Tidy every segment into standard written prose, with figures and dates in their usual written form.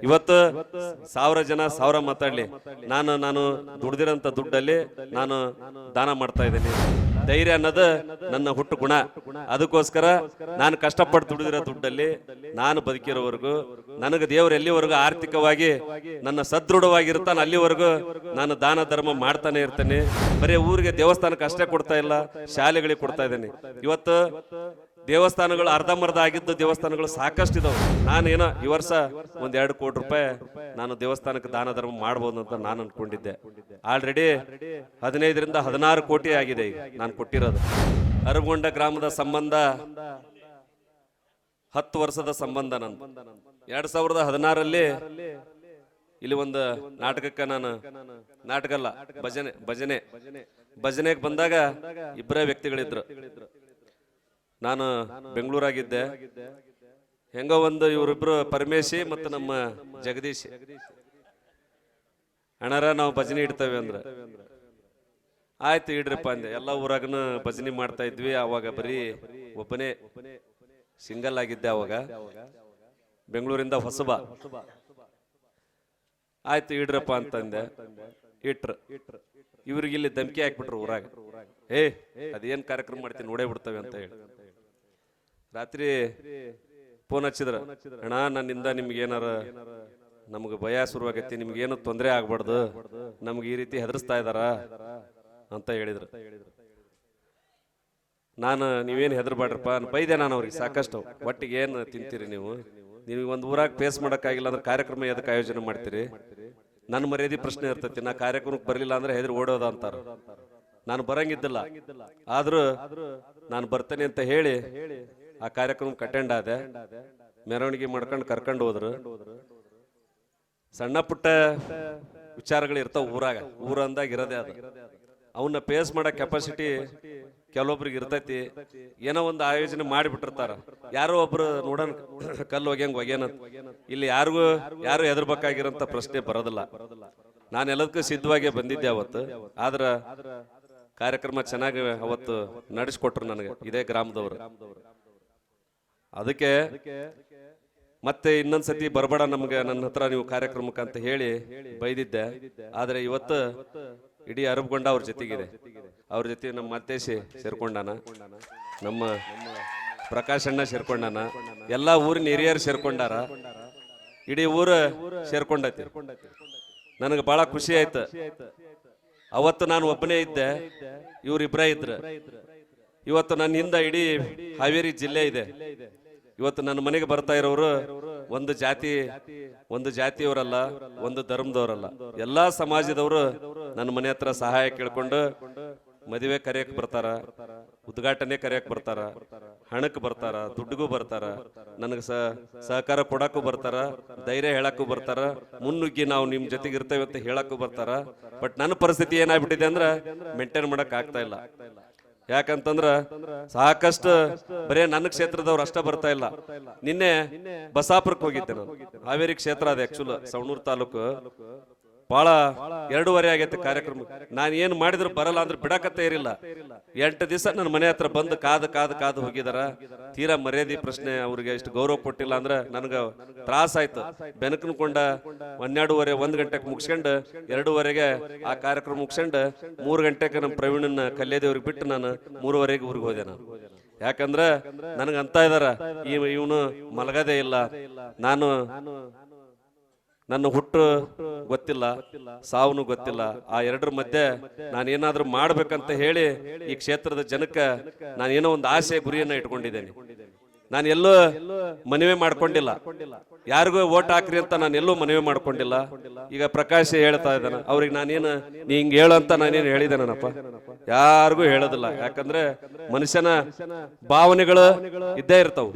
ಇವತ್ತು 1000 ಜನ 1000 ಮಾತಾಡ್ಲಿ, ನಾನು ದುಡ್ದಿರೋಂಥ ದುಡ್ಡಲ್ಲಿ ನಾನು ದಾನ ಮಾಡ್ತಾ ಇದ್ದೀನಿ. ಧೈರ್ಯ ಅನ್ನೋದು ನನ್ನ ಹುಟ್ಟು ಗುಣ. ಅದಕ್ಕೋಸ್ಕರ ನಾನು ಕಷ್ಟಪಟ್ಟು ದುಡಿದಿರೋ ದುಡ್ಡಲ್ಲಿ ನಾನು ಬದುಕಿರೋವರೆಗೂ, ನನಗೆ ದೇವರು ಎಲ್ಲಿವರೆಗೂ ಆರ್ಥಿಕವಾಗಿ ನನ್ನ ಸದೃಢವಾಗಿರ್ತಾನೆ ಅಲ್ಲಿವರೆಗೂ ನಾನು ದಾನ ಧರ್ಮ ಮಾಡ್ತಾನೆ ಇರ್ತೇನೆ. ಬರೀ ಊರಿಗೆ ದೇವಸ್ಥಾನಕ್ಕೆ ಅಷ್ಟೇ ಕೊಡ್ತಾ ಇಲ್ಲ, ಶಾಲೆಗಳಿಗೆ ಕೊಡ್ತಾ ಇದ್ದೇನೆ. ಇವತ್ತು ದೇವಸ್ಥಾನಗಳು ಅರ್ಧಂಬರ್ಧ ಆಗಿದ್ದು ದೇವಸ್ಥಾನಗಳು ಸಾಕಷ್ಟು ಇದಾವೆ. ನಾನೇನೋ ಈ ವರ್ಷ 1-2 ಕೋಟಿ ರೂಪಾಯಿ ನಾನು ದೇವಸ್ಥಾನಕ್ಕೆ ದಾನ ಧರ್ಮ ಮಾಡ್ಬೋದು ಅಂತ ನಾನು ಅನ್ಕೊಂಡಿದ್ದೆ. ಆಲ್ರೆಡಿ 15ರಿಂದ 16 ಕೋಟಿ ಆಗಿದೆ ಈಗ ನಾನು ಕೊಟ್ಟಿರೋದು. ಅರಬಗೊಂಡ ಗ್ರಾಮದ ಸಂಬಂಧ 10 ವರ್ಷದ ಸಂಬಂಧ. ನಾನು 2016ರಲ್ಲಿ ಇಲ್ಲಿ ಒಂದು ನಾಟಕಕ್ಕೆ ನಾಟಕ ಅಲ್ಲ, ಭಜನೆಗೆ ಬಂದಾಗ ಇಬ್ಬರೇ ವ್ಯಕ್ತಿಗಳಿದ್ರು. ನಾನು ಬೆಂಗಳೂರಾಗಿದ್ದೆ. ಹೆಂಗೋ ಒಂದು ಇವರಿಬ್ರು ಪರಮೇಶಿ ಮತ್ತು ನಮ್ಮ ಜಗದೀಶ್ ಅಣ್ಣಾರ ನಾವು ಭಜನೆ ಇಡ್ತೇವೆ ಅಂದ್ರೆ ಆಯ್ತು ಇಡ್ರಪ್ಪ ಅಂದೆ. ಎಲ್ಲ ಊರಾಗನು ಭಜನೆ ಮಾಡ್ತಾ ಇದ್ವಿ. ಅವಾಗ ಬರೀ ಒಬ್ಬನೇ ಸಿಂಗಲ್ ಆಗಿದ್ದೆ ಅವಾಗ, ಬೆಂಗಳೂರಿಂದ ಹೊಸಬ. ಆಯ್ತು ಇಡ್ರಪ್ಪ ಅಂತಂದೆ. ಇಟ್ರು. ಇವ್ರಿಗೆ ಇಲ್ಲಿ ಧಮಕಿ ಹಾಕ್ಬಿಟ್ರು ಊರಾಗ, ಅದೇನ್ ಕಾರ್ಯಕ್ರಮ ಮಾಡ್ತೀನಿ ನೋಡೇ ಬಿಡ್ತವೆ ಅಂತ ಹೇಳಿ. ರಾತ್ರಿ ಫೋನ್ ಹಚ್ಚಿದ್ರ, ಅಣ್ಣ ನನ್ನಿಂದ ನಿಮ್ಗೇನಾರ ನಮ್ಗೆ ಭಯ ಶುರುವಾಗೈತಿ, ನಿಮ್ಗೇನು ತೊಂದರೆ ಆಗ್ಬಾರ್ದು, ನಮ್ಗೆ ಈ ರೀತಿ ಹೆದರ್ಸ್ತಾ ಇದಾರ ಅಂತ ಹೇಳಿದ್ರು. ನಾನು ನೀವೇನು ಹೆದರ್ಬಾಡ್ರಪ್ಪ ಬೈದೆ ನಾನು ಅವ್ರಿಗೆ ಸಾಕಷ್ಟು. ಒಟ್ಟಿಗೆ ಏನು ತಿಂತೀರಿ ನೀವು ಒಂದು ಊರಾಗ ಫೇಸ್ ಮಾಡೋಕ್ಕಾಗಿಲ್ಲ ಅಂದ್ರೆ ಕಾರ್ಯಕ್ರಮ ಎದಕ್ಕೆ ಆಯೋಜನೆ ಮಾಡ್ತೀರಿ? ನನ್ನ ಮರ್ಯಾದೆ ಪ್ರಶ್ನೆ ಇರ್ತೈತಿ. ನಾ ಕಾರ್ಯಕ್ರಮಕ್ಕೆ ಬರಲಿಲ್ಲ ಅಂದ್ರೆ ಹೆದರಿ ಓಡೋದ ಅಂತಾರ. ನಾನು ಬರಂಗಿದ್ದಿಲ್ಲ, ಆದ್ರೂ ನಾನು ಬರ್ತೇನೆ ಅಂತ ಹೇಳಿ ಆ ಕಾರ್ಯಕ್ರಮಕ್ಕೆ ಅಟೆಂಡ್ ಆದೆ. ಮೆರವಣಿಗೆ ಮಾಡ್ಕೊಂಡು ಕರ್ಕೊಂಡು ಹೋದ್ರು. ಸಣ್ಣ ಪುಟ್ಟ ವಿಚಾರಗಳು ಇರ್ತಾವ ಊರಾಗ, ಊರಂದಾಗ ಇರೋದೇ ಅದು. ಅವನ್ನ ಫೇಸ್ ಮಾಡೋ ಕೆಪಾಸಿಟಿ ಕೆಲವೊಬ್ರಿಗೆ ಇರ್ತೈತಿ. ಏನೋ ಒಂದು ಆಯೋಜನೆ ಮಾಡಿಬಿಟ್ಟಿರ್ತಾರ, ಯಾರೋ ಒಬ್ರು ನೋಡೋಣ ಕಲ್ಲು ಒಗ್ಯಂಗ್ ಇಲ್ಲಿ ಯಾರು ಹೆದರ್ಬೇಕಾಗಿರೋಂಥ ಪ್ರಶ್ನೆ ಬರೋದಿಲ್ಲ. ನಾನು ಎಲ್ಲದಕ್ಕೂ ಸಿದ್ಧವಾಗೇ ಬಂದಿದ್ದೆ ಅವತ್ತು. ಆದ್ರ ಕಾರ್ಯಕ್ರಮ ಚೆನ್ನಾಗಿ ಅವತ್ತು ನಡೆಸ್ಕೊಟ್ರು ನನಗೆ ಇದೇ ಗ್ರಾಮದವರು. ಅದಕ್ಕೆ ಮತ್ತೆ ಇನ್ನೊಂದ್ಸತಿ ಬರಬೇಡ ನಮ್ಗೆ ನನ್ನ ಹತ್ರ ನೀವು ಕಾರ್ಯಕ್ರಮಕ್ಕೆ ಅಂತ ಹೇಳಿ ಬೈದಿದ್ದೆ. ಆದ್ರೆ ಇವತ್ತು ಇಡೀ ಅರಬಗೊಂಡ ಅವ್ರ ಜೊತೆಗಿದೆ. ಅವ್ರ ಜೊತೆ ನಮ್ಮ ಮತ್ತೇಶಿ ಸೇರ್ಕೊಂಡಾನ, ನಮ್ಮ ಪ್ರಕಾಶ್ ಅಣ್ಣ ಸೇರ್ಕೊಂಡಾನ, ಎಲ್ಲಾ ಊರಿನ ಹಿರಿಯರು ಸೇರ್ಕೊಂಡಾರ, ಇಡೀ ಊರು ಸೇರ್ಕೊಂಡೈತಿ. ನನಗೆ ಬಹಳ ಖುಷಿ ಆಯ್ತು. ಅವತ್ತು ನಾನು ಒಬ್ಬನೇ ಇದ್ದೆ, ಇವ್ರಿಬ್ರೇ ಇದ್ರು. ಇವತ್ತು ನನ್ನ ಹಿಂದ ಇಡೀ ಹಾವೇರಿ ಜಿಲ್ಲೆ ಇದೆ. ಇವತ್ತು ನನ್ನ ಮನೆಗೆ ಬರ್ತಾ ಇರೋರು ಒಂದು ಜಾತಿಯವರಲ್ಲ, ಒಂದು ಧರ್ಮದವರಲ್ಲ, ಎಲ್ಲಾ ಸಮಾಜದವರು ನನ್ನ ಮನೆ ಹತ್ರ ಸಹಾಯ ಕೇಳ್ಕೊಂಡು ಮದುವೆ ಕರೆಯಕ್ ಬರ್ತಾರ, ಉದ್ಘಾಟನೆ ಕರೆಯಕ್ ಬರ್ತಾರ, ಹಣಕ್ಕೆ ಬರ್ತಾರ, ದುಡ್ಡಿಗೂ ಬರ್ತಾರ, ನನಗೆ ಸಹಕಾರ ಕೊಡಕ್ಕೂ ಬರ್ತಾರ, ಧೈರ್ಯ ಹೇಳಕ್ಕೂ ಬರ್ತಾರ, ಮುನ್ನುಗ್ಗಿ ನಾವು ನಿಮ್ ಜೊತೆಗೆ ಇರ್ತೇವೆ ಅಂತ ಹೇಳಕ್ಕೂ ಬರ್ತಾರ. ಬಟ್ ನನ್ನ ಪರಿಸ್ಥಿತಿ ಏನಾಗ್ಬಿಟ್ಟಿದೆ ಅಂದ್ರೆ ಮೇಂಟೈನ್ ಮಾಡಕ್ ಆಗ್ತಾ ಇಲ್ಲ. ಯಾಕಂತಂದ್ರ ಸಾಕಷ್ಟು ಬರೇ ನನ್ನ ಕ್ಷೇತ್ರದವ್ರು ಅಷ್ಟ ಬರ್ತಾ ಇಲ್ಲ. ನಿನ್ನೆ ಬಸಾಪುರಕ್ಕೆ ಹೋಗಿದ್ದೆ ನಾನು. ಹಾವೇರಿ ಕ್ಷೇತ್ರ ಅದ ಆಕ್ಚುಲ್, ಸವಣೂರು ತಾಲೂಕು. ಬಹಳ 2:30 ಆಗೈತೆ ಕಾರ್ಯಕ್ರಮ. ನಾನು ಏನ್ ಮಾಡಿದ್ರು ಬರಲ್ಲ ಅಂದ್ರೆ ಬಿಡಕತ್ತೇ ಇರಿಲ್ಲ. 8 ದಿವಸ ನನ್ನ ಮನೆ ಹತ್ರ ಬಂದು ಕಾದು ಹೋಗಿದಾರ. ತೀರಾ ಮರ್ಯಾದೆ ಪ್ರಶ್ನೆ, ಅವ್ರಿಗೆ ಇಷ್ಟು ಗೌರವ ಕೊಟ್ಟಿಲ್ಲ ಅಂದ್ರೆ ನನಗ ತ್ರಾಸ ಆಯ್ತು. ಬೆನಕನ್ಕೊಂಡ 12:30 1 ಗಂಟೆಗೆ ಮುಗಿಸ್ಕೊಂಡು 2:30ಗೆ ಆ ಕಾರ್ಯಕ್ರಮ ಮುಗಿಸ್ಕೊಂಡು 3 ಗಂಟೆಗೆ ನಮ್ಮ ಪ್ರವೀಣನ ಕಲ್ಯಾದೇವ್ರಿಗೆ ಬಿಟ್ಟು ನಾನು 3:30ಗೆ ಊರಿಗೆ ಹೋದೆ. ನಾನು ಯಾಕಂದ್ರೆ ನನಗಂತ ಇದಾರ ಇವನು ಮಲಗದೇ ಇಲ್ಲ, ನನ್ನ ಹುಟ್ಟು ಗೊತ್ತಿಲ್ಲ, ಸಾವನು ಗೊತ್ತಿಲ್ಲ, ಆ ಎರಡರ ಮಧ್ಯೆ ನಾನೇನಾದ್ರೂ ಮಾಡ್ಬೇಕಂತ ಹೇಳಿ ಈ ಕ್ಷೇತ್ರದ ಜನಕ್ಕೆ ನಾನೇನೋ ಒಂದು ಆಸೆ ಗುರಿಯನ್ನ ಇಟ್ಕೊಂಡಿದ್ದೇನೆ. ನಾನು ಎಲ್ಲೂ ಮನವಿ ಮಾಡ್ಕೊಂಡಿಲ್ಲ, ಯಾರಿಗೂ ಓಟ್ ಹಾಕ್ರಿ ಅಂತ ನಾನು ಎಲ್ಲೂ ಮನವಿ ಮಾಡ್ಕೊಂಡಿಲ್ಲ. ಈಗ ಪ್ರಕಾಶ್ ಹೇಳ್ತಾ ಇದ್ದಾನ, ಅವ್ರಿಗೆ ನಾನೇನು ನೀ ಹಿಂಗ್ ಹೇಳು ಅಂತ ನಾನೇನು ಹೇಳಿದ್ದೇನಪ್ಪ? ಯಾರಿಗೂ ಹೇಳೋದಿಲ್ಲ. ಯಾಕಂದ್ರೆ ಮನುಷ್ಯನ ಭಾವನೆಗಳು ಇದ್ದೇ ಇರ್ತಾವ.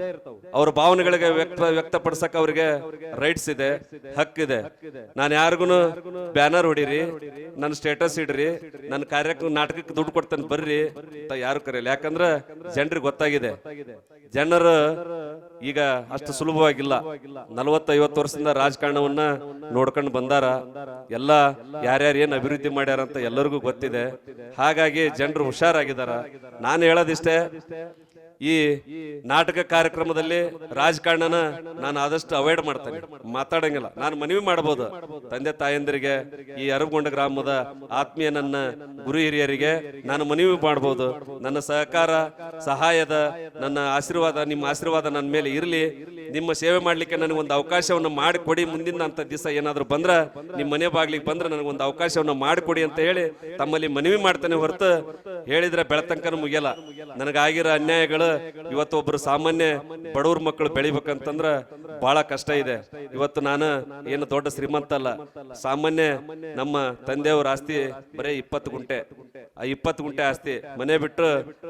ಅವ್ರ ಭಾವನೆಗಳಿಗೆ ವ್ಯಕ್ತಪಡಿಸಕ್ ಅವ್ರಿಗೆ ರೈಟ್ಸ್ ಇದೆ, ಹಕ್ಕಿದೆ. ನಾನು ಯಾರಿಗೂ ಬ್ಯಾನರ್ ಹೊಡೀರಿ, ನನ್ನ ಸ್ಟೇಟಸ್ ಇಡ್ರಿ, ನನ್ನ ಕಾರ್ಯಕ್ರಮ ನಾಟಕಕ್ಕೆ ದುಡ್ಡು ಕೊಡ್ತೇನೆ ಬರ್ರಿ ಅಂತ ಯಾರು ಕರೆಯಲ್ಲ. ಯಾಕಂದ್ರೆ ಜನರಿಗೆ ಗೊತ್ತಾಗಿದೆ, ಜನರು ಈಗ ಅಷ್ಟು ಸುಲಭವಾಗಿಲ್ಲ. 40-50 ವರ್ಷದಿಂದ ರಾಜಕಾರಣವನ್ನ ನೋಡ್ಕೊಂಡು ಬಂದಾರ. ಎಲ್ಲ ಯಾರ್ಯಾರು ಏನ್ ಅಭಿವೃದ್ಧಿ ಮಾಡ್ಯಾರ ಅಂತ ಎಲ್ಲರಿಗೂ ಗೊತ್ತಿದೆ. ಹಾಗಾಗಿ ಜನರು ಹುಷಾರಾಗಿದ್ದಾರ. ನಾನು ಹೇಳೋದಿಷ್ಟೇ, ಈ ನಾಟಕ ಕಾರ್ಯಕ್ರಮದಲ್ಲಿ ರಾಜಕಾರಣನ ನಾನು ಆದಷ್ಟು ಅವಾಯ್ಡ್ ಮಾಡ್ತೇನೆ, ಮಾತಾಡಂಗಿಲ್ಲ. ನಾನು ಮನವಿ ಮಾಡಬಹುದು ತಂದೆ ತಾಯಂದಿರಿಗೆ, ಈ ಅರಬಗೊಂಡ ಗ್ರಾಮದ ಆತ್ಮೀಯ ನನ್ನ ಗುರು ಹಿರಿಯರಿಗೆ ನಾನು ಮನವಿ ಮಾಡಬಹುದು. ನನ್ನ ಸಹಕಾರ ಸಹಾಯದ ನನ್ನ ಆಶೀರ್ವಾದ, ನಿಮ್ಮ ಆಶೀರ್ವಾದ ನನ್ನ ಮೇಲೆ ಇರಲಿ. ನಿಮ್ಮ ಸೇವೆ ಮಾಡ್ಲಿಕ್ಕೆ ನನಗೆ ಒಂದು ಅವಕಾಶವನ್ನು ಮಾಡಿಕೊಡಿ. ಮುಂದಿನ ಅಂತ ದಿವಸ ಏನಾದ್ರು ಬಂದ್ರ ನಿಮ್ಮ ಮನೆ ಬಾಗ್ಲಿಗೆ ಬಂದ್ರೆ ನನಗೊಂದು ಅವಕಾಶವನ್ನು ಮಾಡಿಕೊಡಿ ಅಂತ ಹೇಳಿ ತಮ್ಮಲ್ಲಿ ಮನವಿ ಮಾಡ್ತೇನೆ. ಹೊರತು ಹೇಳಿದ್ರೆ ಬೆಳತಂಕನ ಮುಗಿಯಲ್ಲ. ನನಗಾಗಿರೋ ಅನ್ಯಾಯಗಳು ಇವತ್ತು ಒಬ್ರು ಸಾಮಾನ್ಯ ಬಡವ್ರ ಮಕ್ಕಳು ಬೆಳಿಬೇಕಂತಂದ್ರ ಬಹಳ ಕಷ್ಟ ಇದೆ. ಇವತ್ತು ನಾನು ಏನು ದೊಡ್ಡ ಶ್ರೀಮಂತ ಅಲ್ಲ, ಸಾಮಾನ್ಯ ನಮ್ಮ ತಂದೆಯವ್ರ ಆಸ್ತಿ ಬರೀ 20 ಗುಂಟೆ. ಆ 20 ಗುಂಟೆ ಆಸ್ತಿ ಮನೆ ಬಿಟ್ಟು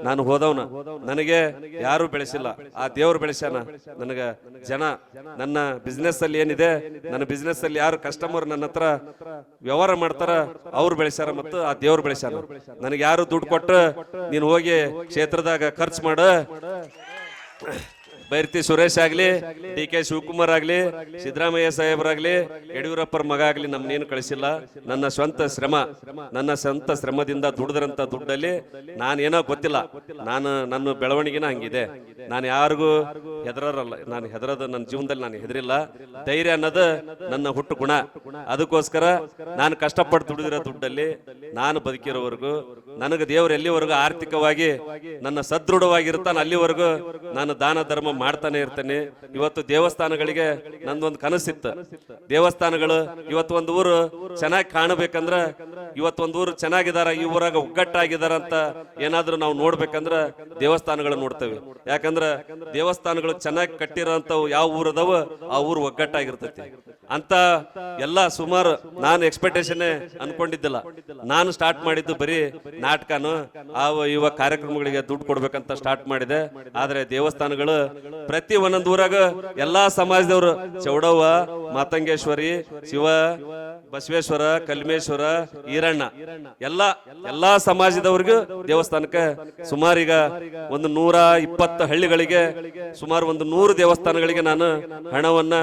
ನಾನು ಹೋದವನ. ನನಗೆ ಯಾರು ಬೆಳೆಸಿಲ್ಲ, ಆ ದೇವ್ರು ಬೆಳೆಸ್ಯಾನ. ನನಗ ಜನ ನನ್ನ ಬಿಸ್ನೆಸ್ ಅಲ್ಲಿ ಏನಿದೆ, ನನ್ನ ಬಿಸ್ನೆಸ್ ಅಲ್ಲಿ ಯಾರು ಕಸ್ಟಮರ್ ನನ್ನ ಹತ್ರ ವ್ಯವಹಾರ ಮಾಡ್ತಾರ ಅವ್ರು ಬೆಳೆಸ್ಯಾರ ಮತ್ತು ಆ ದೇವ್ರು ಬೆಳೆಸ್ಯಾನ. ನನಗೆ ಯಾರು ದುಡ್ಡು ಕೊಟ್ಟು ನೀನು ಹೋಗಿ ಕ್ಷೇತ್ರದಾಗ ಖರ್ಚು ಮಾಡ, ಬೈರ್ತಿ ಸುರೇಶ್ ಆಗ್ಲಿ, ಡಿ ಕೆ ಶಿವಕುಮಾರ್ ಆಗ್ಲಿ, ಸಿದ್ದರಾಮಯ್ಯ ಸಾಹೇಬರಾಗ್ಲಿ, ಯಡಿಯೂರಪ್ಪರ ಮಗ ಆಗ್ಲಿ ನಮ್ನೇನು ಕಳಿಸಿಲ್ಲ. ನನ್ನ ಸ್ವಂತ ಶ್ರಮದಿಂದ ದುಡಿದ್ರಂತ ದುಡ್ಡಲ್ಲಿ ನಾನೇನೋ ಗೊತ್ತಿಲ್ಲ, ನನ್ನ ಬೆಳವಣಿಗೆನ ಹಂಗಿದೆ. ನಾನು ಯಾರಿಗೂ ಹೆದರಲ್ಲ, ನಾನು ಹೆದರದ ನನ್ನ ಜೀವನದಲ್ಲಿ ನಾನು ಹೆದರಿಲ್ಲ. ಧೈರ್ಯ ಅನ್ನೋದು ನನ್ನ ಹುಟ್ಟು ಗುಣ. ಅದಕ್ಕೋಸ್ಕರ ನಾನು ಕಷ್ಟಪಟ್ಟು ದುಡಿದಿರೋ ದುಡ್ಡಲ್ಲಿ ನಾನು ಬದುಕಿರೋವರೆಗೂ ನನಗೆ ದೇವರು ಎಲ್ಲಿವರೆಗೂ ಆರ್ಥಿಕವಾಗಿ ನನ್ನ ಸದೃಢವಾಗಿರ್ತಾನೆ ಅಲ್ಲಿವರೆಗೂ ನಾನು ದಾನ ಧರ್ಮ ಮಾಡ್ತಾನೆ ಇರ್ತೇನೆ. ಇವತ್ತು ದೇವಸ್ಥಾನಗಳಿಗೆ ನಂದೊಂದು ಕನಸಿತ್ತು. ದೇವಸ್ಥಾನಗಳು ಇವತ್ತು ಒಂದು ಊರು ಚೆನ್ನಾಗಿ ಕಾಣಬೇಕಂದ್ರ, ಇವತ್ತು ಒಂದು ಊರು ಚೆನ್ನಾಗಿದಾರ, ಈ ಊರಾಗ ಒಗ್ಗಟ್ಟಾಗಿದಾರ ಅಂತ ಏನಾದ್ರೂ ನಾವು ನೋಡ್ಬೇಕಂದ್ರ ದೇವಸ್ಥಾನಗಳು ನೋಡ್ತೇವೆ. ಯಾಕಂದ್ರ ದೇವಸ್ಥಾನಗಳು ಚೆನ್ನಾಗಿ ಕಟ್ಟಿರೋಂಥವು ಯಾವ ಊರದವ ಆ ಊರು ಒಗ್ಗಟ್ಟಾಗಿರ್ತೈತಿ ಅಂತ ಎಲ್ಲ ಸುಮಾರು ನಾನು ಎಕ್ಸ್ಪೆಕ್ಟೇಷನ್ ಅನ್ಕೊಂಡಿದ್ದಿಲ್ಲ. ನಾನು ಸ್ಟಾರ್ಟ್ ಮಾಡಿದ್ದು ಬರೀ ನಾಟಕನು ಇವ ಕಾರ್ಯಕ್ರಮಗಳಿಗೆ ದುಡ್ಡು ಕೊಡ್ಬೇಕಂತ ಸ್ಟಾರ್ಟ್ ಮಾಡಿದೆ. ಆದ್ರೆ ದೇವಸ್ಥಾನಗಳು ಪ್ರತಿ ಒಂದೊಂದು ಊರಾಗ ಎಲ್ಲಾ ಸಮಾಜದವರು, ಚೌಡವ್ವ, ಮಾತಂಗೇಶ್ವರಿ, ಶಿವ, ಬಸವೇಶ್ವರ, ಕಲ್ಮೇಶ್ವರ, ಈರಣ್ಣ, ಎಲ್ಲಾ ಸಮಾಜದವ್ರಿಗೂ ದೇವಸ್ಥಾನಕ್ಕೆ ಸುಮಾರು ಈಗ ಒಂದು 120 ಹಳ್ಳಿಗಳಿಗೆ ಸುಮಾರು ಒಂದು 100 ದೇವಸ್ಥಾನಗಳಿಗೆ ನಾನು ಹಣವನ್ನ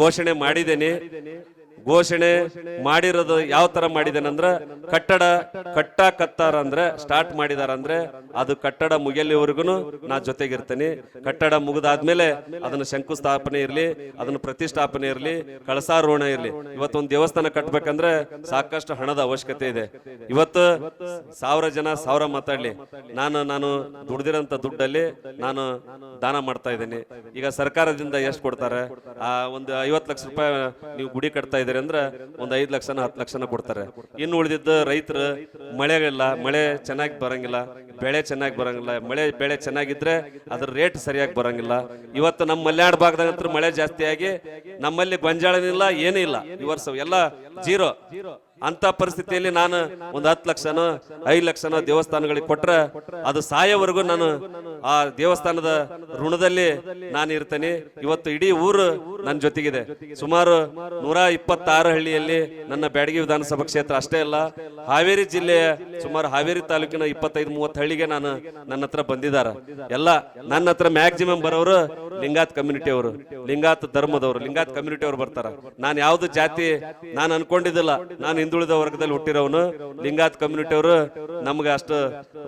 ಘೋಷಣೆ ಮಾಡಿದ್ದೇನೆ. ಘೋಷಣೆ ಮಾಡಿರೋದು ಯಾವ ತರ ಮಾಡಿದ್ದೇನಂದ್ರ, ಕಟ್ಟಾಕತ್ತಾರ ಅಂದ್ರೆ ಸ್ಟಾರ್ಟ್ ಮಾಡಿದಾರ ಅಂದ್ರೆ ಅದು ಕಟ್ಟಡ ಮುಗಿಯಲಿವರೆಗೂ ನಾ ಜೊತೆಗಿರ್ತೇನೆ. ಕಟ್ಟಡ ಮುಗಿದಾದ್ಮೇಲೆ ಅದನ್ನ ಶಂಕುಸ್ಥಾಪನೆ ಇರ್ಲಿ, ಅದನ್ನ ಪ್ರತಿಷ್ಠಾಪನೆ ಇರ್ಲಿ, ಕಳಸಾರೋಹಣ ಇರ್ಲಿ. ಇವತ್ತೊಂದು ದೇವಸ್ಥಾನ ಕಟ್ಬೇಕಂದ್ರೆ ಸಾಕಷ್ಟು ಹಣದ ಅವಶ್ಯಕತೆ ಇದೆ. ಇವತ್ತು 1000 ಜನ 1000 ಮಾತಾಡ್ಲಿ, ನಾನು ದುಡ್ದಿರೋಂಥ ದುಡ್ಡಲ್ಲಿ ನಾನು ದಾನ ಮಾಡ್ತಾ ಇದ್ದೇನೆ. ಈಗ ಸರ್ಕಾರದಿಂದ ಎಷ್ಟು ಕೊಡ್ತಾರೆ? ಒಂದು 50 ಲಕ್ಷ ರೂಪಾಯಿ ನೀವು ಗುಡಿ ಕಟ್ತಾ ಇದ್ದೀರಿ ಅಂದ್ರೆ ಒಂದು 5 ಲಕ್ಷನ 10 ಲಕ್ಷನ ಕೊಡ್ತಾರೆ. ಇನ್ನು ಉಳಿದಿದ್ದು ರೈತರು ಮಳೆಗಿಲ್ಲ, ಮಳೆ ಚೆನ್ನಾಗಿ ಬರಂಗಿಲ್ಲ, ಬೆಳೆ ಚೆನ್ನಾಗಿ ಬರಂಗಿಲ್ಲ. ಬೆಳೆ ಚೆನ್ನಾಗಿದ್ರೆ ಅದ್ರ ರೇಟ್ ಸರಿಯಾಗಿ ಬರಂಗಿಲ್ಲ. ಇವತ್ತು ನಮ್ಮ ಮಲೆನಾಡು ಭಾಗದಾಗ ಮಳೆ ಜಾಸ್ತಿ ಆಗಿ ನಮ್ಮಲ್ಲಿ ಗೊಂಜಾಳನಿಲ್ಲ, ಏನೂ ಇಲ್ಲ. ಈ ವರ್ಷ ಎಲ್ಲ 0 ಅಂತ ಪರಿಸ್ಥಿತಿಯಲ್ಲಿ ನಾನು ಒಂದು 10 ಲಕ್ಷನೋ 5 ಲಕ್ಷನೋ ದೇವಸ್ಥಾನಗಳಿಗೆ ಕೊಟ್ರೆ ಅದು ಸಾಯೋವರೆಗೂ ನಾನು ಆ ದೇವಸ್ಥಾನದ ಋಣದಲ್ಲಿ ನಾನು ಇರ್ತೇನೆ. ಇವತ್ತು ಇಡೀ ಊರು ನನ್ನ ಜೊತೆಗಿದೆ. ಸುಮಾರು 126 ಹಳ್ಳಿಯಲ್ಲಿ ನನ್ನ ಬ್ಯಾಡಗಿ ವಿಧಾನಸಭಾ ಕ್ಷೇತ್ರ ಅಷ್ಟೇ ಅಲ್ಲ, ಹಾವೇರಿ ಜಿಲ್ಲೆಯ ಸುಮಾರು ಹಾವೇರಿ ತಾಲೂಕಿನ 25-30 ಹಳ್ಳಿಗೆ ನನ್ನ ಹತ್ರ ಬಂದಿದ್ದಾರೆ. ಎಲ್ಲ ನನ್ನ ಹತ್ರ ಮ್ಯಾಕ್ಸಿಮಮ್ ಬರೋರು ಲಿಂಗಾಯತ್ ಕಮ್ಯುನಿಟಿ ಅವರು, ಲಿಂಗಾಯತ್ ಧರ್ಮದವರು, ಲಿಂಗಾಯತ್ ಕಮ್ಯುನಿಟಿ ಅವರು ಬರ್ತಾರ. ನಾನು ಯಾವ್ದು ಜಾತಿ ನಾನು ಅನ್ಕೊಂಡಿದ್ದಿಲ್ಲ. ನಾನು ಹಿಂದುಳಿದ ವರ್ಗದಲ್ಲಿ ಹುಟ್ಟಿರೋನು. ಲಿಂಗಾಯತ್ ಕಮ್ಯುನಿಟಿ ಅವರು ನಮ್ಗೆ ಅಷ್ಟು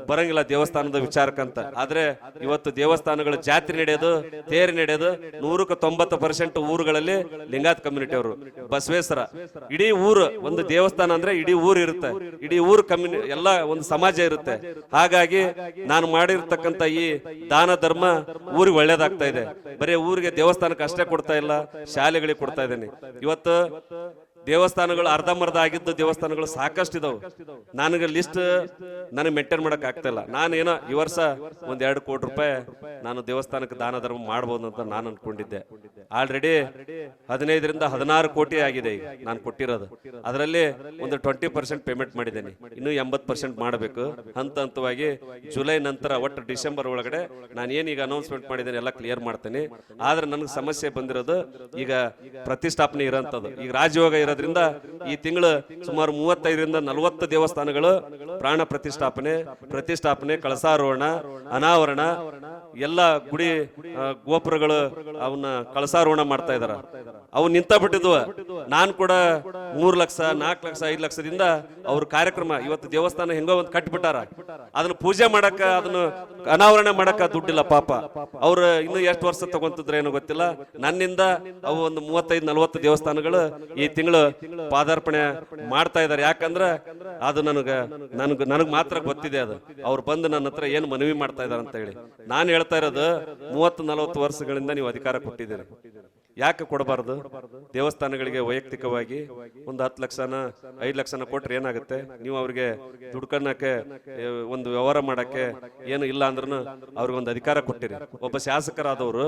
ಬರಂಗಿಲ್ಲ ದೇವಸ್ಥಾನದ ವಿಚಾರಕ್ಕಂತ. ಆದ್ರೆ ಇವತ್ತು ದೇವಸ್ಥಾನಗಳು ಜಾತ್ರೆ ನಡೆಯೋದು, ತೇರು ನಡೆಯೋದು 190% ಊರುಗಳಲ್ಲಿ ಲಿಂಗಾಯತ್ ಕಮ್ಯುನಿಟಿ ಅವರು. ಬಸವೇಶ್ವರ ಇಡೀ ಊರು, ಒಂದು ದೇವಸ್ಥಾನ ಅಂದ್ರೆ ಇಡೀ ಊರು ಇರುತ್ತೆ, ಇಡೀ ಊರು ಎಲ್ಲ ಒಂದು ಸಮಾಜ ಇರುತ್ತೆ. ಹಾಗಾಗಿ ನಾನು ಮಾಡಿರ್ತಕ್ಕಂಥ ಈ ದಾನ ಧರ್ಮ ಊರಿಗೆ ಒಳ್ಳೇದಾಗ್ತಾ ಇದೆ. ಬರೀ ಊರಿಗೆ ದೇವಸ್ಥಾನಕ್ಕೆ ಅಷ್ಟೇ ಕೊಡ್ತಾ ಇಲ್ಲ, ಶಾಲೆಗಳಿಗೆ ಕೊಡ್ತಾ ಇದ್ದೇನೆ. ಇವತ್ತು ದೇವಸ್ಥಾನಗಳು ಅರ್ಧಂಬರ್ಧ ಆಗಿದ್ದು ದೇವಸ್ಥಾನಗಳು ಸಾಕಷ್ಟು ಇದಾವೆ. ನನಗೆ ಲಿಸ್ಟ್ ನನಗೆ ಮೇಂಟೈನ್ ಮಾಡಕ್ ಆಗ್ತಾ ಇಲ್ಲ. ನಾನೇನೋ ಈ ವರ್ಷ ಒಂದ್ 2 ಕೋಟಿ ರೂಪಾಯಿ ನಾನು ದೇವಸ್ಥಾನಕ್ಕೆ ದಾನ ಧರ್ಮ ಮಾಡ್ಬೋದು ಅಂತ ನಾನು ಅನ್ಕೊಂಡಿದ್ದೆ. ಆಲ್ರೆಡಿ 15ರಿಂದ 16 ಕೋಟಿ ಆಗಿದೆ ಈಗ ನಾನು ಕೊಟ್ಟಿರೋದು. ಅದರಲ್ಲಿ ಒಂದು 20% ಪೇಮೆಂಟ್ ಮಾಡಿದ್ದೇನೆ. ಇನ್ನು 80% ಮಾಡಬೇಕು. ಹಂತವಾಗಿ ಜುಲೈ ನಂತರ ಒಟ್ಟು ಡಿಸೆಂಬರ್ ಒಳಗಡೆ ನಾನು ಏನೀಗ ಅನೌನ್ಸ್ಮೆಂಟ್ ಮಾಡಿದ್ದೇನೆ ಎಲ್ಲ ಕ್ಲಿಯರ್ ಮಾಡ್ತೇನೆ. ಆದ್ರೆ ನನಗೆ ಸಮಸ್ಯೆ ಬಂದಿರೋದು ಈಗ ಪ್ರತಿಷ್ಠಾಪನೆ ಇರೋಂಥದ್ದು. ಈಗ ರಾಜಯೋಗ ಇರೋದ್ರಿಂದ ಈ ತಿಂಗಳು ಸುಮಾರು 35ರಿಂದ 40 ದೇವಸ್ಥಾನಗಳು ಪ್ರಾಣ ಪ್ರತಿಷ್ಠಾಪನೆ, ಕಳಸಾರೋಹಣ, ಅನಾವರಣ, ಎಲ್ಲ ಗುಡಿ ಗೋಪುರಗಳು ಅವನ್ನ ಕಳಸಾರೋಹಣ ಮಾಡ್ತಾ ಇದಾರ. ಅವು ನಿಂತ ಬಿಟ್ಟಿದ್ವ. ನಾನು ಕೂಡ 3 ಲಕ್ಷ 4 ಲಕ್ಷ 5 ಲಕ್ಷದಿಂದ ಅವ್ರ ಕಾರ್ಯಕ್ರಮ ಇವತ್ತು ದೇವಸ್ಥಾನ ಹೆಂಗೋ ಒಂದು ಕಟ್ಬಿಟ್ಟಾರ. ಅದನ್ನ ಪೂಜೆ ಮಾಡಕ್ಕ ಅದನ್ನ ಅನಾವರಣ ಮಾಡಕ್ಕ ದುಡ್ಡಿಲ್ಲ ಪಾಪ. ಅವ್ರು ಇನ್ನು ಎಷ್ಟು ವರ್ಷ ತಗೊಂತಿದ್ರೆ ಏನೋ ಗೊತ್ತಿಲ್ಲ. ನನ್ನಿಂದ ಅವು ಒಂದು 35-40 ದೇವಸ್ಥಾನಗಳು ಈ ತಿಂಗಳು ಪಾದಾರ್ಪಣೆ ಮಾಡ್ತಾ ಇದಾರೆ. ಯಾಕಂದ್ರ ಅದು ನನಗ್ ಮಾತ್ರ ಗೊತ್ತಿದೆ. ಅದು ಅವ್ರು ಬಂದು ನನ್ನ ಹತ್ರ ಏನು ಮನವಿ ಮಾಡ್ತಾ ಇದಾರೆ ಅಂತ ಹೇಳಿ ನಾನು ಹೇಳ್ತಾ ಇರೋದು 30-40 ವರ್ಷಗಳಿಂದ ನೀವು ಅಧಿಕಾರ ಕೊಟ್ಟಿದ್ದೀರಿ, ಯಾಕೆ ಕೊಡಬಾರ್ದು? ದೇವಸ್ಥಾನಗಳಿಗೆ ವೈಯಕ್ತಿಕವಾಗಿ ಒಂದು 10 ಲಕ್ಷನ 5 ಲಕ್ಷನ ಕೊಟ್ರೆ ಏನಾಗುತ್ತೆ? ನೀವು ಅವ್ರಿಗೆ ದುಡ್ಕನ್ನಕ್ಕೆ ಒಂದು ವ್ಯವಹಾರ ಮಾಡಕ್ಕೆ ಏನು ಇಲ್ಲ ಅಂದ್ರೂ ಅವ್ರಿಗೆ ಒಂದು ಅಧಿಕಾರ ಕೊಟ್ಟಿರಿ. ಒಬ್ಬ ಶಾಸಕರಾದವರು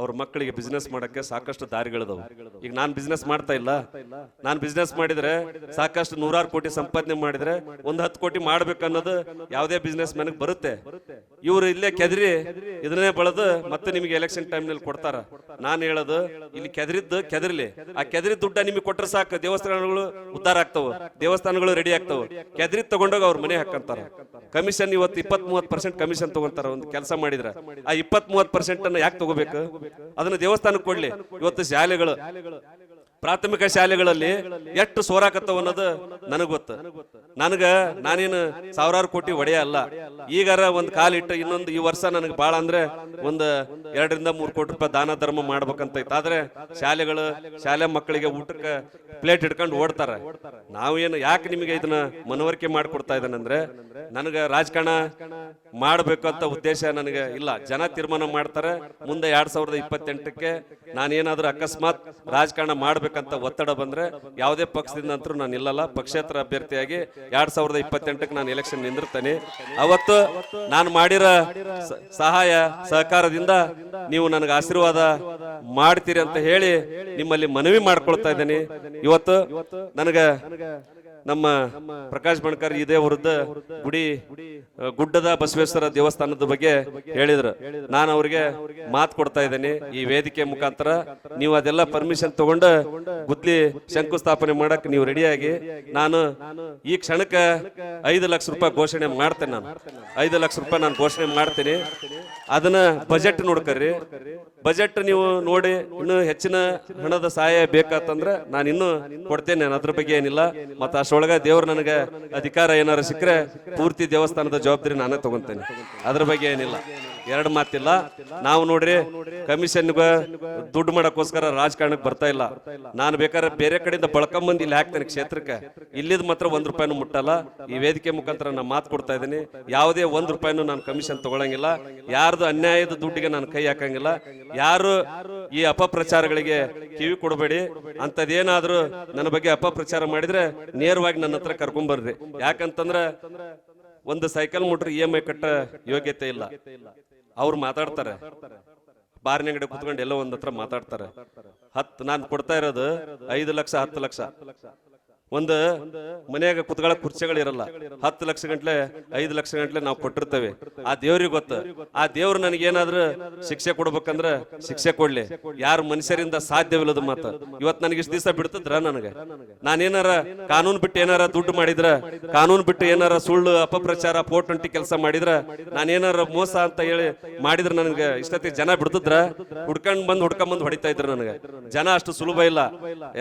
ಅವ್ರ ಮಕ್ಕಳಿಗೆ ಬಿಸ್ನೆಸ್ ಮಾಡಕ್ಕೆ ಸಾಕಷ್ಟು ದಾರಿಗಳಿದಾವೆ. ಈಗ ನಾನು ಬಿಸ್ನೆಸ್ ಮಾಡ್ತಾ ಇಲ್ಲ. ನಾನು ಬಿಸ್ನೆಸ್ ಮಾಡಿದ್ರೆ ಸಾಕಷ್ಟು 100 ಕೋಟಿ ಸಂಪಾದನೆ ಮಾಡಿದ್ರೆ ಒಂದು 10 ಕೋಟಿ ಮಾಡ್ಬೇಕನ್ನೋದು ಯಾವುದೇ ಬಿಸ್ನೆಸ್ ಮ್ಯಾನ್ಗೆ ಬರುತ್ತೆ. ಇವ್ರು ಇಲ್ಲೇ ಕೆದರಿ ಇದನ್ನೇ ಬಳದು ಮತ್ತೆ ನಿಮಗೆ ಎಲೆಕ್ಷನ್ ಟೈಮ್ ನಲ್ಲಿ ಕೊಡ್ತಾರ. ನಾನು ಹೇಳೋದು, ಇಲ್ಲಿ ಕೆದರಿಲಿ. ಆ ಕೆದರಿ ದುಡ್ಡ ನಿಮಗೆ ಕೊಟ್ರೆ ಸಾಕು, ದೇವಸ್ಥಾನಗಳು ಉದ್ಧಾರ ಆಗ್ತಾವ, ದೇವಸ್ಥಾನಗಳು ರೆಡಿ ಆಗ್ತಾವ. ಕೆದರಿ ತಗೊಂಡೋಗ ಅವ್ರ ಮನೆ ಹಾಕಂತಾರ. ಕಮಿಷನ್ ಇವತ್ತು 20-30% ಕಮಿಷನ್ ತಗೊಂತಾರ ಒಂದು ಕೆಲಸ ಮಾಡಿದ್ರೆ. ಆ 20-30% ಅನ್ನ ಯಾಕೆ ತಗೋಬೇಕು? ಅದನ್ನ ದೇವಸ್ಥಾನಕ್ಕೆ ಕೊಡ್ಲಿ. ಇವತ್ತು ಶಾಲೆಗಳು, ಪ್ರಾಥಮಿಕ ಶಾಲೆಗಳಲ್ಲಿ ಎಷ್ಟು ಸೋರಾಕತ್ತವ ಅನ್ನೋದು ನನಗ್ ಗೊತ್ತು. ನಾನೇನು 1000 ಕೋಟಿ ಒಡೆಯ ಅಲ್ಲ. ಈಗಾರ ಒಂದ್ ಕಾಲಿಟ್ಟು ಇನ್ನೊಂದು ಈ ವರ್ಷ ನನಗೆ ಬಾಳ ಅಂದ್ರೆ ಒಂದು 2-3 ಕೋಟಿ ರೂಪಾಯಿ ದಾನ ಧರ್ಮ ಮಾಡ್ಬೇಕಂತ ಇತ್ತು. ಆದ್ರೆ ಶಾಲೆ ಮಕ್ಕಳಿಗೆ ಊಟಕ್ಕೆ ಪ್ಲೇಟ್ ಹಿಡ್ಕೊಂಡು ಓಡ್ತಾರೆ. ನಾವೇನು ಯಾಕೆ ನಿಮಗೆ ಇದನ್ನ ಮನವರಿಕೆ ಮಾಡ್ಕೊಡ್ತಾ ಇದ್ದಾನಂದ್ರೆ, ನನಗೆ ರಾಜಕಾರಣ ಮಾಡ್ಬೇಕು ಅಂತ ಉದ್ದೇಶ ನನಗೆ ಇಲ್ಲ. ಜನ ತೀರ್ಮಾನ ಮಾಡ್ತಾರೆ. ಮುಂದೆ 2028ಕ್ಕೆ ನಾನೇನಾದ್ರೂ ಅಕಸ್ಮಾತ್ ರಾಜಕಾರಣ ಮಾಡ್ಬೇಕಂತ ಒತ್ತಡ ಬಂದ್ರೆ ಯಾವುದೇ ಪಕ್ಷದಿಂದ ಅಂತೂ ನಾನು ಇಲ್ಲಲ್ಲ. ಪಕ್ಷೇತರ ಅಭ್ಯರ್ಥಿಯಾಗಿ 2028ಕ್ಕೆ ನಾನು ಎಲೆಕ್ಷನ್ ನಿಂದಿರ್ತೇನೆ. ಅವತ್ತು ನಾನು ಮಾಡಿರೋ ಸಹಾಯ ಸಹಕಾರದಿಂದ ನೀವು ನನಗೆ ಆಶೀರ್ವಾದ ಮಾಡ್ತೀರಿ ಅಂತ ಹೇಳಿ ನಿಮ್ಮಲ್ಲಿ ಮನವಿ ಮಾಡ್ಕೊಳ್ತಾ ಇದ್ದೇನೆ. ಇವತ್ತು ನನಗೆ ನಮ್ಮ ಪ್ರಕಾಶ್ ಬಣಕಾರ್ ಇದೇ ವಿರುದ್ಧ ಗುಡ್ಡದ ಬಸವೇಶ್ವರ ದೇವಸ್ಥಾನದ ಬಗ್ಗೆ ಹೇಳಿದ್ರು. ನಾನು ಅವ್ರಿಗೆ ಮಾತು ಕೊಡ್ತಾ ಇದ್ದೇನೆ ಈ ವೇದಿಕೆ ಮುಖಾಂತರ. ನೀವು ಅದೆಲ್ಲ ಪರ್ಮಿಷನ್ ತಗೊಂಡು ಗುದ್ಲಿ ಶಂಕುಸ್ಥಾಪನೆ ಮಾಡಕ್ ನೀವು ರೆಡಿಯಾಗಿ, ನಾನು ಈ ಕ್ಷಣಕ್ಕೆ 5 ಲಕ್ಷ ರೂಪಾಯಿ ಘೋಷಣೆ ಮಾಡ್ತೇನೆ. ನಾನು 5 ಲಕ್ಷ ರೂಪಾಯಿ ನಾನು ಘೋಷಣೆ ಮಾಡ್ತೀನಿ. ಅದನ್ನ ಬಜೆಟ್ ನೋಡ್ಕರ್ರಿ. ಬಜೆಟ್ ನೀವು ನೋಡಿ ಇನ್ನು ಹೆಚ್ಚಿನ ಹಣದ ಸಹಾಯ ಬೇಕಾತಂದ್ರೆ ನಾನು ಇನ್ನೂ ಕೊಡ್ತೇನೆ. ಅದ್ರ ಬಗ್ಗೆ ಏನಿಲ್ಲ. ಮತ್ತೆ ಅಷ್ಟೊಳಗ ದೇವ್ರು ನನಗೆ ಅಧಿಕಾರ ಏನಾರು ಸಿಕ್ಕರೆ ಪೂರ್ತಿ ದೇವಸ್ಥಾನದ ಜವಾಬ್ದಾರಿ ನಾನೇ ತಗೊಂತೇನೆ. ಅದ್ರ ಬಗ್ಗೆ ಏನಿಲ್ಲ, ಎರಡು ಮಾತಿಲ್ಲ. ನಾವು ನೋಡ್ರಿ ಕಮಿಷನ್ಗ ದುಡ್ಡು ಮಾಡಕ್ಕೋಸ್ಕರ ರಾಜಕಾರಣಕ್ಕೆ ಬರ್ತಾ ಇಲ್ಲ. ನಾನು ಬೇಕಾದ್ರೆ ಬೇರೆ ಕಡೆಯಿಂದ ಬಳಕೊಂಬಂದು ಇಲ್ಲಿ ಹಾಕ್ತೇನೆ ಕ್ಷೇತ್ರಕ್ಕೆ. ಇಲ್ಲಿದ್ ಮಾತ್ರ 1 ರೂಪಾಯಿನೂ ಮುಟ್ಟಲ್ಲ. ಈ ವೇದಿಕೆ ಮುಖಾಂತರ ನಾನು ಮಾತು ಕೊಡ್ತಾ ಇದ್ದೀನಿ. ಯಾವುದೇ 1 ರೂಪಾಯಿನೂ ನಾನು ಕಮಿಷನ್ ತಗೊಳಂಗಿಲ್ಲ. ಯಾರ್ದು ಅನ್ಯಾಯದ ದುಡ್ಡಿಗೆ ನಾನು ಕೈ ಹಾಕಂಗಿಲ್ಲ. ಯಾರು ಈ ಅಪಪ್ರಚಾರಗಳಿಗೆ ಕಿವಿ ಕೊಡಬೇಡಿ. ಅಂತದೇನಾದ್ರೂ ನನ್ನ ಬಗ್ಗೆ ಅಪಪ್ರಚಾರ ಮಾಡಿದ್ರೆ ನೇರವಾಗಿ ನನ್ನ ಹತ್ರ ಕರ್ಕೊಂಡ್ಬರ್ರಿ. ಯಾಕಂತಂದ್ರೆ ಒಂದು ಸೈಕಲ್ ಮೋಟ್ರ್ EMI ಕಟ್ಟ ಯೋಗ್ಯತೆ ಇಲ್ಲ. ಅವ್ರು ಮಾತಾಡ್ತಾರೆ, ಬಾರಿನ ಅಂಗಡಿ ಕುತ್ಕೊಂಡು ಎಲ್ಲೋ ಒಂದ್ ಹತ್ರ ಮಾತಾಡ್ತಾರೆ. ನಾನು ಕೊಡ್ತಾ ಇರೋದು 5 ಲಕ್ಷ 10 ಲಕ್ಷ. ಒಂದು ಮನೆಯಾಗ ಕುತ್ಗಳ ಕುರ್ಚಿಗಳಿರಲ್ಲ. 10 ಲಕ್ಷ ಗಂಟ್ಲೆ 5 ಲಕ್ಷ ಗಂಟ್ಲೆ ನಾವು ಕೊಟ್ಟಿರ್ತೇವೆ. ಆ ದೇವ್ರಿಗೆ ಗೊತ್ತು. ಆ ದೇವ್ರು ನನಗೇನಾದ್ರೂ ಶಿಕ್ಷೆ ಕೊಡ್ಬೇಕಂದ್ರೆ ಶಿಕ್ಷೆ ಕೊಡ್ಲಿ. ಯಾರು ಮನುಷ್ಯರಿಂದ ಸಾಧ್ಯವಿಲ್ಲದ ಮಾತು. ಇವತ್ತು ನನಗೆ ಇಷ್ಟು ದಿವಸ ಬಿಡ್ತಿದ್ರ ನನಗೆ, ನಾನೇನಾರ ಕಾನೂನು ಬಿಟ್ಟು ಏನಾರ ದುಡ್ಡು ಮಾಡಿದ್ರ, ಕಾನೂನು ಬಿಟ್ಟು ಏನಾರ ಸುಳ್ಳು ಅಪಪ್ರಚಾರ 420 ಕೆಲಸ ಮಾಡಿದ್ರ, ನಾನೇನಾರ ಮೋಸ ಅಂತ ಹೇಳಿ ಮಾಡಿದ್ರೆ ನನಗೆ ಇಷ್ಟೊತ್ತಿಗೆ ಜನ ಬಿಡ್ತಿದ್ರ. ಹುಡ್ಕೊಂಡ್ ಬಂದು ಹೊಡಿತಾ ಇದ್ರು ನನಗೆ. ಜನ ಅಷ್ಟು ಸುಲಭ ಇಲ್ಲ.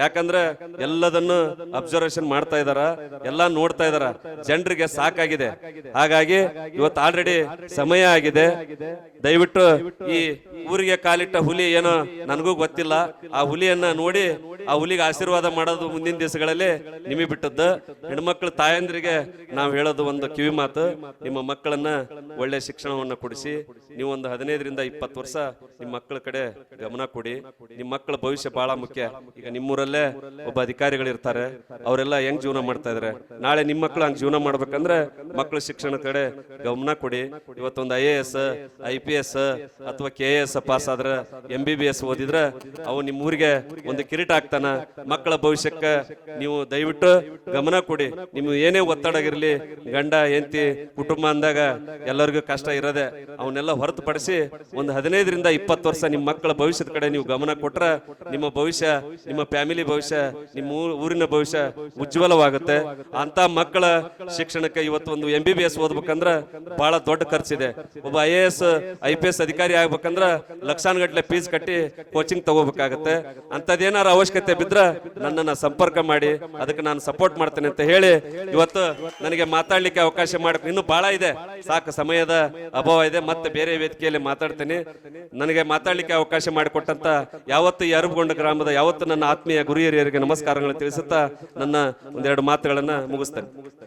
ಯಾಕಂದ್ರೆ ಎಲ್ಲದನ್ನು ಅಬ್ಸರ್ವೇಷನ್ ಮಾಡ್ತಾ ಇದಾರ, ಎಲ್ಲಾ ನೋಡ್ತಾ ಇದಾರ. ಜನರಿಗೆ ಸಾಕಾಗಿದೆ. ಹಾಗಾಗಿ ಇವತ್ತು ಆಲ್ರೆಡಿ ಸಮಯ ಆಗಿದೆ. ದಯವಿಟ್ಟು ಈ ಊರಿಗೆ ಕಾಲಿಟ್ಟ ಹುಲಿ ಏನೋ ನನಗೂ ಗೊತ್ತಿಲ್ಲ. ಆ ಹುಲಿಯನ್ನ ನೋಡಿ ಆ ಹುಲಿಗೆ ಆಶೀರ್ವಾದ ಮಾಡೋದು ಮುಂದಿನ ದಿವಸಗಳಲ್ಲಿ ನಿಮಗೆ ಬಿಟ್ಟದ್ದು. ಹೆಣ್ಮಕ್ಳು ತಾಯಂದ್ರಿಗೆ ನಾವು ಹೇಳೋದು ಒಂದು ಕಿವಿ ಮಾತು, ನಿಮ್ಮ ಮಕ್ಕಳನ್ನ ಒಳ್ಳೆ ಶಿಕ್ಷಣವನ್ನ ಕೊಡಿಸಿ. ನೀವು ಒಂದು 15ರಿಂದ 20 ವರ್ಷ ನಿಮ್ಮ ಮಕ್ಕಳ ಕಡೆ ಗಮನ ಕೊಡಿ. ನಿಮ್ಮ ಮಕ್ಕಳ ಭವಿಷ್ಯ ಬಹಳ ಮುಖ್ಯ. ಈಗ ನಿಮ್ಮೂರಲ್ಲೇ ಒಬ್ಬ ಅಧಿಕಾರಿಗಳು ಇರ್ತಾರೆ, ಅವರೆಲ್ಲ ಹೆಂಗ್ ಜೀವನ ಮಾಡ್ತಾ ಇದಾರೆ. ನಾಳೆ ನಿಮ್ಮ ಮಕ್ಕಳು ಹಂಗ್ ಜೀವನ ಮಾಡ್ಬೇಕಂದ್ರೆ ಮಕ್ಕಳ ಶಿಕ್ಷಣ ಕಡೆ ಗಮನ ಕೊಡಿ. ಇವತ್ತೊಂದು IAS IPS ಅಥವಾ KAS ಪಾಸ್ ಆದ್ರೆ MBBS ಓದಿದ್ರೆ ಅವು ನಿಮ್ಮ ಊರಿಗೆ ಒಂದು ಕಿರೀಟ ಆಗ್ತಾನ. ಮಕ್ಕಳ ಭವಿಷ್ಯಕ್ಕೆ ನೀವು ದಯವಿಟ್ಟು ಗಮನ ಕೊಡಿ. ನಿಮ್ಗೆ ಏನೇ ಒತ್ತಡ ಆಗಿರ್ಲಿ, ಗಂಡ ಹೆಂಡತಿ ಕುಟುಂಬ ಅಂದಾಗ ಎಲ್ಲರಿಗೂ ಕಷ್ಟ ಇರೋದೆ. ಅವನ್ನೆಲ್ಲ ಹೊರತುಪಡಿಸಿ ಒಂದು 15ರಿಂದ 20 ವರ್ಷ ನಿಮ್ಮ ಮಕ್ಕಳ ಭವಿಷ್ಯದ ಕಡೆ ನೀವು ಗಮನ ಕೊಟ್ರೆ ನಿಮ್ಮ ಭವಿಷ್ಯ, ನಿಮ್ಮ ಫ್ಯಾಮಿಲಿ ಭವಿಷ್ಯ, ನಿಮ್ಮ ಊರಿನ ಭವಿಷ್ಯ ಉಜ್ವಲವಾಗುತ್ತೆ. ಅಂತ ಮಕ್ಕಳ ಶಿಕ್ಷಣಕ್ಕೆ ಇವತ್ತು ಒಂದು MBBS ಓದ್ಬೇಕಂದ್ರ ಬಹಳ ದೊಡ್ಡ ಖರ್ಚಿದೆ. ಒಬ್ಬ IAS IPS ಅಧಿಕಾರಿ ಆಗ್ಬೇಕಂದ್ರ ಲಕ್ಷಾನುಗಟ್ಲೆ ಫೀಸ್ ಕಟ್ಟಿ ಕೋಚಿಂಗ್ ತಗೋಬೇಕಾಗತ್ತೆ. ಅಂತದೇನಾರ ಅವಶ್ಯಕತೆ ಬಿದ್ರ ನನ್ನನ್ನು ಸಂಪರ್ಕ ಮಾಡಿ, ಅದಕ್ಕೆ ನಾನು ಸಪೋರ್ಟ್ ಮಾಡ್ತೇನೆ ಅಂತ ಹೇಳಿ ಇವತ್ತು ನನಗೆ ಮಾತಾಡ್ಲಿಕ್ಕೆ ಅವಕಾಶ ಮಾಡಕ್ಕೆ ಇನ್ನೂ ಬಹಳ ಇದೆ, ಸಾಕು ಸಮಯದ ಅಭಾವ ಇದೆ, ಮತ್ತೆ ಬೇರೆ ವೇದಿಕೆಯಲ್ಲಿ ಮಾತಾಡ್ತೇನೆ. ನನಗೆ ಮಾತಾಡ್ಲಿಕ್ಕೆ ಅವಕಾಶ ಮಾಡಿಕೊಟ್ಟಂತ ಯಾವತ್ತು ಈ ಅರಬಗೊಂಡ ಗ್ರಾಮದ ಯಾವತ್ತು ನನ್ನ ಆತ್ಮೀಯ ಗುರು ಹಿರಿಯರಿಗೆ ನಮಸ್ಕಾರಗಳನ್ನು ತಿಳಿಸುತ್ತಾ ನನ್ನ ಒಂದೆರಡು ಮಾತುಗಳನ್ನ ಮುಗಿಸ್ತೇನೆ.